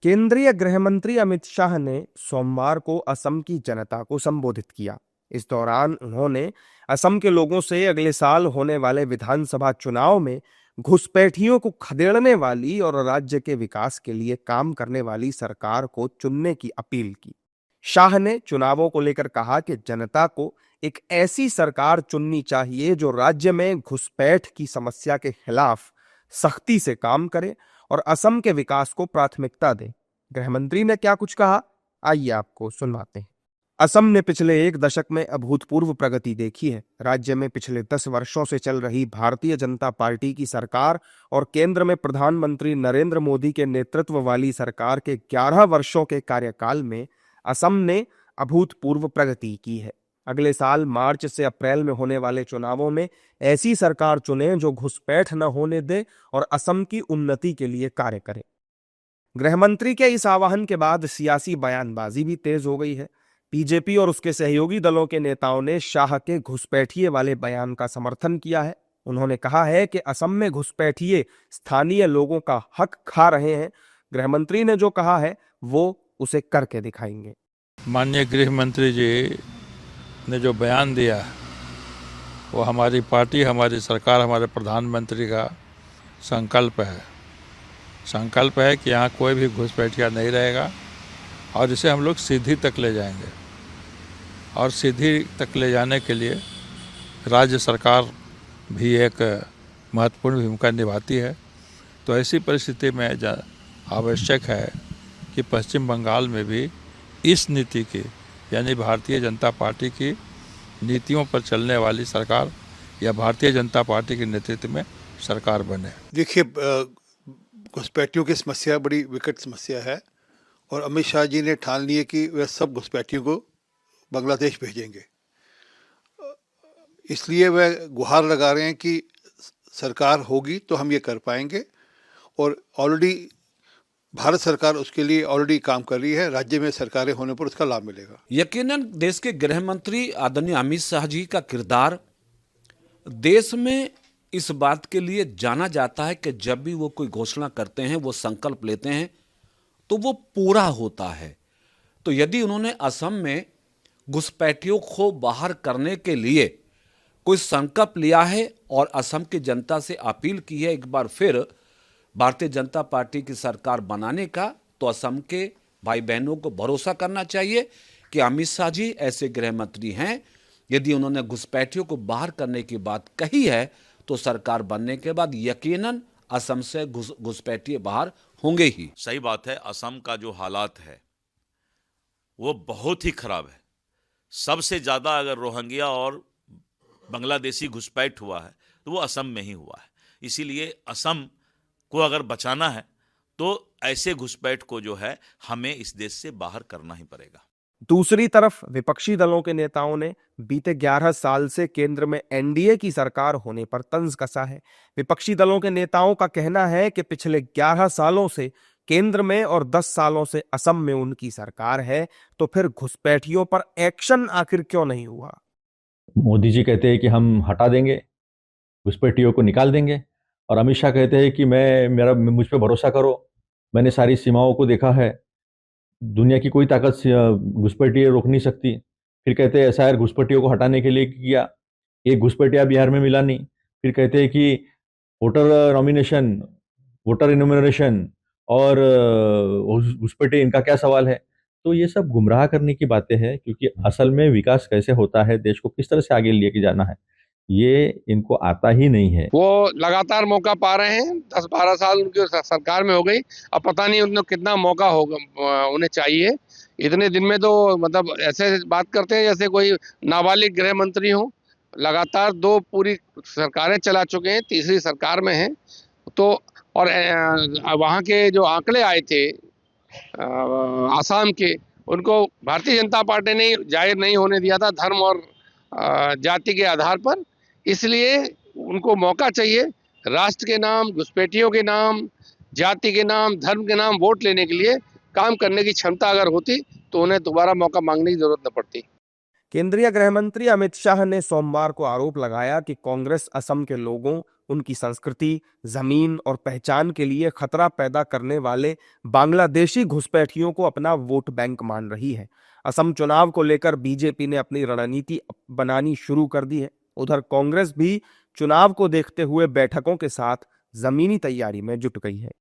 केंद्रीय गृह मंत्री अमित शाह ने सोमवार को असम की जनता को संबोधित किया। इस दौरान उन्होंने असम के लोगों से अगले साल होने वाले विधानसभा चुनाव में घुसपैठियों को खदेड़ने वाली और राज्य के विकास के लिए काम करने वाली सरकार को चुनने की अपील की। शाह ने चुनावों को लेकर कहा कि जनता को एक ऐसी सरकार चुननी चाहिए जो राज्य में घुसपैठ की समस्या के खिलाफ सख्ती से काम करे और असम के विकास को प्राथमिकता दे। गृहमंत्री ने क्या कुछ कहा, आइए आपको सुनवाते हैं। असम ने पिछले एक दशक में अभूतपूर्व प्रगति देखी है। राज्य में पिछले 10 वर्षों से चल रही भारतीय जनता पार्टी की सरकार और केंद्र में प्रधानमंत्री नरेंद्र मोदी के नेतृत्व वाली सरकार के 11 वर्षों के कार्यकाल में असम ने अभूतपूर्व प्रगति की है। अगले साल मार्च से अप्रैल में होने वाले चुनावों में ऐसी सरकार चुने जो घुसपैठ न होने दे और असम की उन्नति के लिए कार्य करे। गृहमंत्री के इस आह्वान के बाद सियासी बयानबाजी भी तेज हो गई है। बीजेपी और उसके सहयोगी दलों के नेताओं ने शाह के घुसपैठिए वाले बयान का समर्थन किया है। उन्होंने कहा है कि असम में घुसपैठिए स्थानीय लोगों का हक खा रहे हैं। गृहमंत्री ने जो कहा है वो उसे करके दिखाएंगे। माननीय गृह मंत्री जी ने जो बयान दिया वो हमारी पार्टी, हमारी सरकार, हमारे प्रधानमंत्री का संकल्प है कि यहाँ कोई भी घुसपैठिया नहीं रहेगा और इसे हम लोग सीधी तक ले जाएंगे। और सीधी तक ले जाने के लिए राज्य सरकार भी एक महत्वपूर्ण भूमिका निभाती है। तो ऐसी परिस्थिति में आवश्यक है कि पश्चिम बंगाल में भी इस नीति की, यानी भारतीय जनता पार्टी की नीतियों पर चलने वाली सरकार या भारतीय जनता पार्टी के नेतृत्व में सरकार बने। देखिए, घुसपैठियों की समस्या बड़ी विकट समस्या है और अमित शाह जी ने ठान लिए कि वह सब घुसपैठियों को बांग्लादेश भेजेंगे। इसलिए वह गुहार लगा रहे हैं कि सरकार होगी तो हम ये कर पाएंगे और ऑलरेडी भारत सरकार उसके लिए ऑलरेडी काम कर रही है। राज्य में सरकारें होने पर उसका लाभ मिलेगा। यकीनन देश के गृह मंत्री आदरणीय अमित शाह जी का किरदार देश में इस बात के लिए जाना जाता है कि जब भी वो कोई घोषणा करते हैं, वो संकल्प लेते हैं तो वो पूरा होता है। तो यदि उन्होंने असम में घुसपैठियों को बाहर करने के लिए कोई संकल्प लिया है और असम की जनता से अपील की है एक बार फिर भारतीय जनता पार्टी की सरकार बनाने का, तो असम के भाई बहनों को भरोसा करना चाहिए कि अमित शाह जी ऐसे गृह मंत्री हैं। यदि उन्होंने घुसपैठियों को बाहर करने की बात कही है तो सरकार बनने के बाद यकीनन असम से घुसपैठिए बाहर होंगे ही। सही बात है, असम का जो हालात है वो बहुत ही खराब है। सबसे ज्यादा अगर रोहिंग्या और बांग्लादेशी घुसपैठ हुआ है तो वो असम में ही हुआ है। इसीलिए असम को अगर बचाना है तो ऐसे घुसपैठ को जो है हमें इस देश से बाहर करना ही पड़ेगा। दूसरी तरफ विपक्षी दलों के नेताओं ने बीते 11 साल से केंद्र में एनडीए की सरकार होने पर तंज कसा है। विपक्षी दलों के नेताओं का कहना है कि पिछले 11 सालों से केंद्र में और 10 सालों से असम में उनकी सरकार है, तो फिर घुसपैठियों पर एक्शन आखिर क्यों नहीं हुआ। मोदी जी कहते हैं कि हम हटा देंगे, घुसपैठियों को निकाल देंगे, और अमित शाह कहते हैं कि मुझ पर भरोसा करो, मैंने सारी सीमाओं को देखा है, दुनिया की कोई ताकत घुसपैठिए रोक नहीं सकती। फिर कहते हैं एसआईआर घुसपैठियों को हटाने के लिए किया, एक घुसपैठिया बिहार में मिला नहीं। फिर कहते हैं कि वोटर नॉमिनेशन, वोटर इनोमिनेशन और घुसपैठिए, इनका क्या सवाल है। तो ये सब गुमराह करने की बातें हैं, क्योंकि असल में विकास कैसे होता है, देश को किस तरह से आगे लेके जाना है, ये इनको आता ही नहीं है। वो लगातार मौका पा रहे हैं, 10-12 साल उनकी सरकार में हो गई, अब पता नहीं उनको कितना मौका होगा उन्हें चाहिए। इतने दिन में तो मतलब ऐसे बात करते हैं जैसे कोई नाबालिग गृह मंत्री हो। लगातार 2 पूरी सरकारें चला चुके हैं, तीसरी सरकार में हैं। तो और वहाँ के जो आंकड़े आए थे आसाम के, उनको भारतीय जनता पार्टी ने जाहिर नहीं होने दिया था धर्म और जाति के आधार पर। इसलिए उनको मौका चाहिए राष्ट्र के नाम, घुसपैठियों के नाम, जाति के नाम, धर्म के नाम वोट लेने के लिए काम करने की क्षमता अगर होती तो उन्हें दोबारा मौका मांगने की जरूरत न पड़ती। केंद्रीय गृह मंत्री अमित शाह ने सोमवार को आरोप लगाया कि कांग्रेस असम के लोगों, उनकी संस्कृति, जमीन और पहचान के लिए खतरा पैदा करने वाले बांग्लादेशी घुसपैठियों को अपना वोट बैंक मान रही है। असम चुनाव को लेकर बीजेपी ने अपनी रणनीति बनानी शुरू कर दी है। उधर कांग्रेस भी चुनाव को देखते हुए बैठकों के साथ जमीनी तैयारी में जुट गई है।